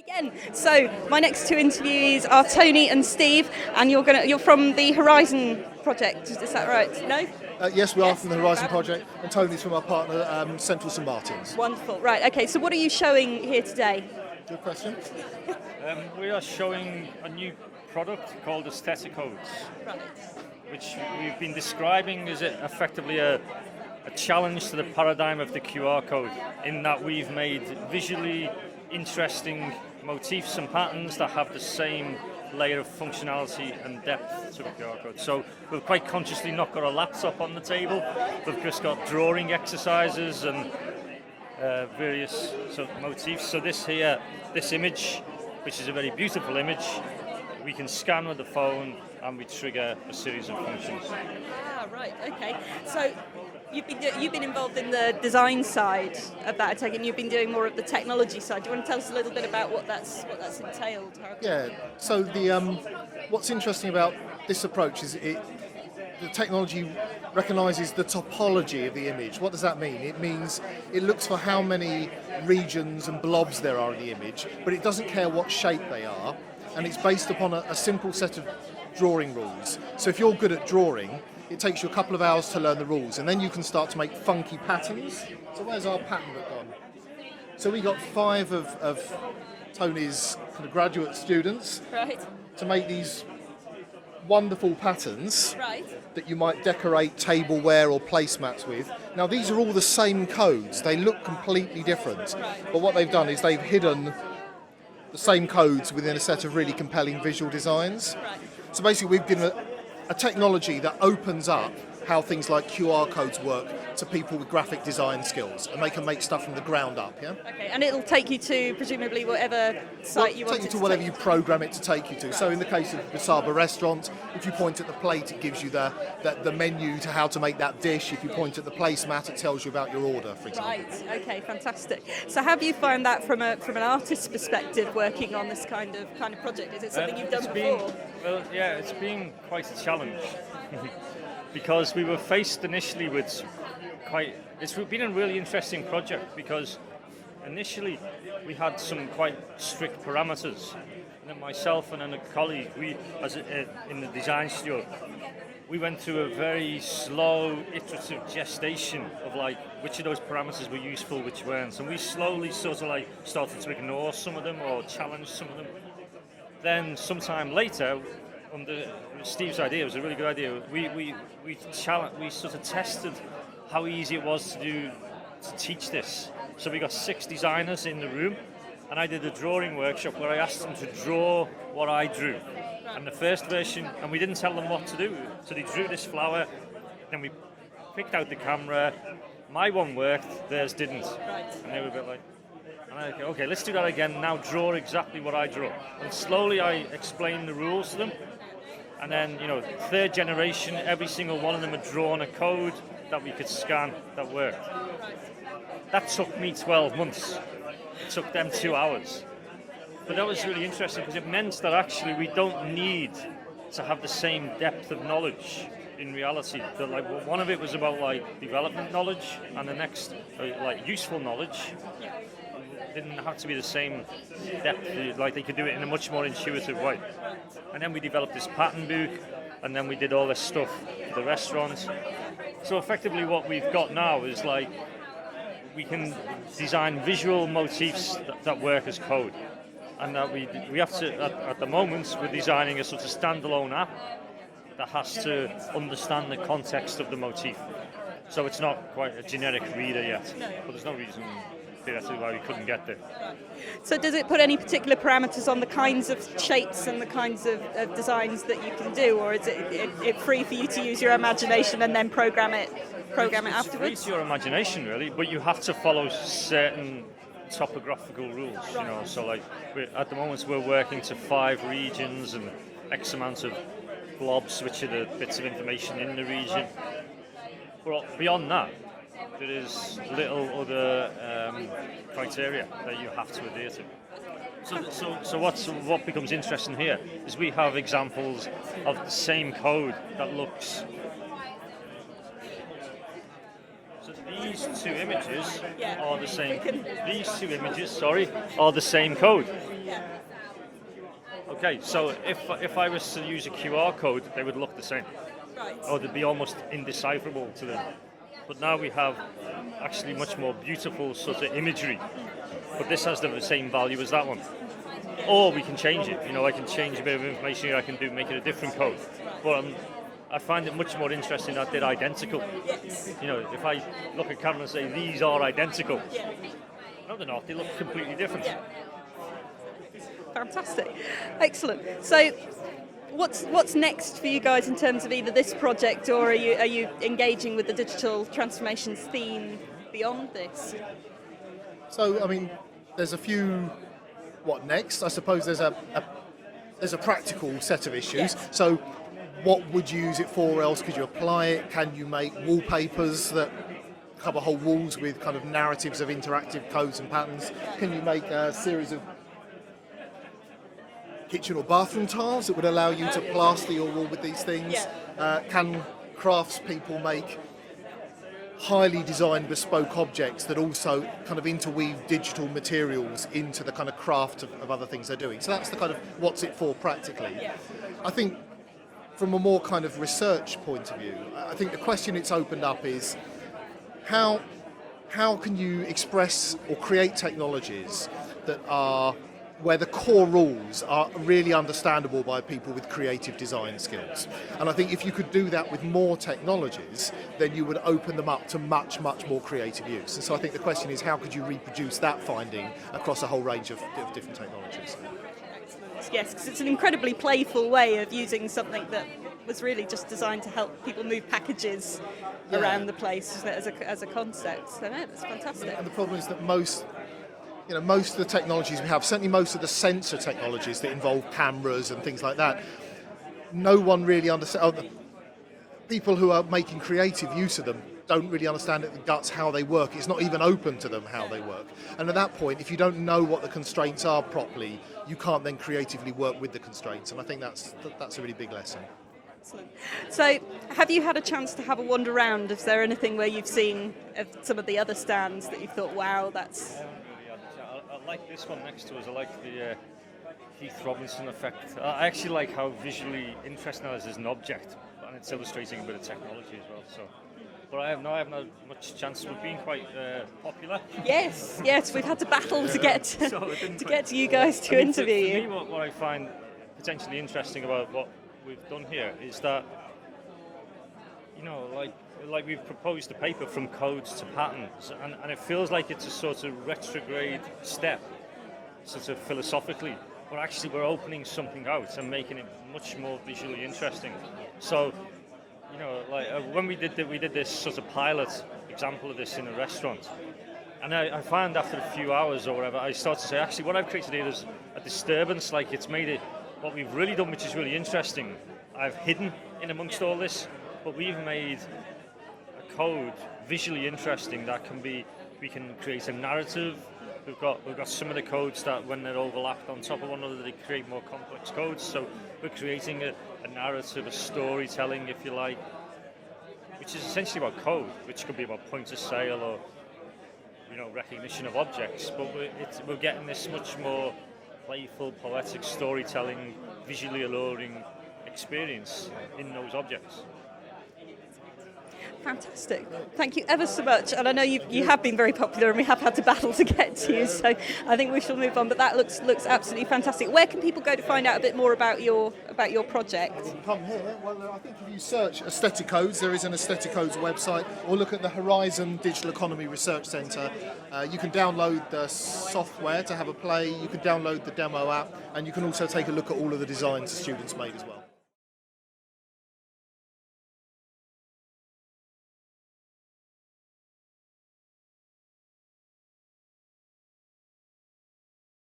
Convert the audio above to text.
Again. So my next two interviewees are Tony and Steve, and you're from the Horizon project. Is that right? No? Yes, we are from the Horizon project, and Tony's from our partner, Central St Martins. Wonderful. Right. Okay. So what are you showing here today? Good question. We are showing a new product called Aestheticodes, Right. which we've been describing as effectively a challenge to the paradigm of the QR code, in that we've made visually interesting motifs and patterns that have the same layer of functionality and depth to the QR code. So we've quite consciously not got a laptop on the table, we've just got drawing exercises and various sort of motifs. So this image, which is a very beautiful image, we can scan with the phone and we trigger a series of functions. Ah, right. Okay. So you've been involved in the design side of that, I take it, and you've been doing more of the technology side. Do you want to tell us a little bit about what that's entailed? Yeah. So what's interesting about this approach is the technology recognises the topology of the image. What does that mean? It means it looks for how many regions and blobs there are in the image, but it doesn't care what shape they are, and it's based upon a simple set of drawing rules. So if you're good at drawing, it takes you a couple of hours to learn the rules, and then you can start to make funky patterns. So where's our pattern book gone? So we got 5 of Tony's kind of graduate students to make these wonderful patterns that you might decorate tableware or placemats with. Now these are all the same codes. They look completely different, but what they've done is they've hidden the same codes within a set of really compelling visual designs. So basically we've given a technology that opens up how things like QR codes work to people with graphic design skills, and they can make stuff from the ground up, yeah? Okay, and it'll take you to, presumably, whatever site you want it to take you to whatever you program it to take you to. So in the case of the Saba restaurant, if you point at the plate, it gives you the menu to how to make that dish. If you point at the placemat, it tells you about your order, for example. Right, okay, fantastic. So how have you found that from an artist's perspective, working on this kind of project? Is it something you've done before? Well, yeah, it's been quite a challenge. Because we were faced initially with it's been a really interesting project, because initially we had some quite strict parameters. And then myself and then a colleague, in the design studio, we went through a very slow, iterative gestation of which of those parameters were useful, which weren't. And we slowly sort of started to ignore some of them or challenge some of them. Then sometime later, under Steve's idea, it was a really good idea. We sort of tested how easy it was to teach this. So we got 6 designers in the room, and I did a drawing workshop where I asked them to draw what I drew. And the first version, and we didn't tell them what to do. So they drew this flower, then we picked out the camera. My one worked, theirs didn't. And they were a bit like, okay, let's do that again. Now draw exactly what I draw. And slowly I explained the rules to them. And then, 3rd generation, every single one of them had drawn a code that we could scan that worked. That took me 12 months. It took them 2 hours. But that was really interesting, because it meant that actually we don't need to have the same depth of knowledge in reality. That, one of it was about development knowledge, and the next useful knowledge didn't have to be the same depth. They could do it in a much more intuitive way. And then we developed this pattern book, and then we did all this stuff for the restaurants. So effectively what we've got now is we can design visual motifs that work as code. And that we have to, at the moment, we're designing a sort of standalone app that has to understand the context of the motif. So it's not quite a generic reader yet, but there's no reason theoretically why we couldn't get there. So does it put any particular parameters on the kinds of shapes and the kinds of designs that you can do, or is it free for you to use your imagination and then program it afterwards? It's free to your imagination, really, but you have to follow certain topographical rules. So at the moment we're working to 5 regions and X amount of blobs, which are the bits of information in the region. But beyond that, there is little other criteria that you have to adhere to. So what becomes interesting here is we have examples of the same code that looks So these two images Yeah. are the same. We can- These two images, sorry, are the same code. Yeah. Okay, so if I was to use a QR code, they would look the same, Right. or they'd be almost indecipherable to them. But now we have actually much more beautiful sort of imagery. But this has the same value as that one. Or we can change it. You know, I can change a bit of information here. I can make it a different code. But I find it much more interesting that they're identical. Yes. You know, if I look at camera and say these are identical, Yeah. no, they're not. They look completely different. Yeah. Fantastic. Excellent. So what's next for you guys in terms of either this project, or are you engaging with the digital transformations theme beyond this? So, I mean, there's a few. What next? I suppose there's a practical set of issues. Yeah. So, what would you use it for? Where else could you apply it? Can you make wallpapers that cover whole walls with kind of narratives of interactive codes and patterns? Can you make a series of kitchen or bathroom tiles that would allow you to plaster your wall with these things? Can craftspeople make highly designed bespoke objects that also kind of interweave digital materials into the kind of craft of other things they're doing? So that's the kind of what's it for practically. Yeah. I think from a more kind of research point of view, I think the question it's opened up is how can you express or create technologies that are where the core rules are really understandable by people with creative design skills. And I think if you could do that with more technologies, then you would open them up to much, much more creative use. And so I think the question is, how could you reproduce that finding across a whole range of different technologies? Yes, because it's an incredibly playful way of using something that was really just designed to help people move packages around the place as a concept. So no, that's fantastic. And the problem is that most of the technologies we have, certainly most of the sensor technologies that involve cameras and things like that, no one really understands. People who are making creative use of them don't really understand at the guts how they work. It's not even open to them how they work. And at that point, if you don't know what the constraints are properly, you can't then creatively work with the constraints. And I think that's a really big lesson. Excellent. So, have you had a chance to have a wander around? Is there anything where you've seen some of the other stands that you've thought, wow, that's... I like this one next to us. I like the Heath Robinson effect. I actually like how visually interesting that is as an object, and it's illustrating a bit of technology as well. So, but I have not much chance. We've been quite popular. Yes, we've had to battle to get to get to you guys to interview for you. me, what I find potentially interesting about what we've done here is that, you know, like we've proposed a paper from codes to patterns, and it feels like it's a sort of retrograde step, sort of philosophically, but actually we're opening something out and making it much more visually interesting. So, you know, like when we did this sort of pilot example of this in a restaurant, and I found after a few hours or whatever, I started to say, actually what I've created here is a disturbance, like it's made it, what we've really done, which is really interesting, I've hidden in amongst all this, but we've made a code visually interesting that we can create a narrative. We've got some of the codes that when they're overlapped on top of one another, they create more complex codes. So we're creating a narrative, a storytelling, if you like, which is essentially about code, which could be about point of sale or, you know, recognition of objects. But we're getting this much more playful, poetic storytelling, visually alluring experience in those objects. Fantastic. Thank you ever so much. And I know you have been very popular and we have had to battle to get to you, so I think we shall move on. But that looks absolutely fantastic. Where can people go to find out a bit more about your project? Come here. Well, I think if you search Aestheticodes, there is an Aestheticodes website, or look at the Horizon Digital Economy Research Centre. You can download the software to have a play, you can download the demo app, and you can also take a look at all of the designs the students made as well.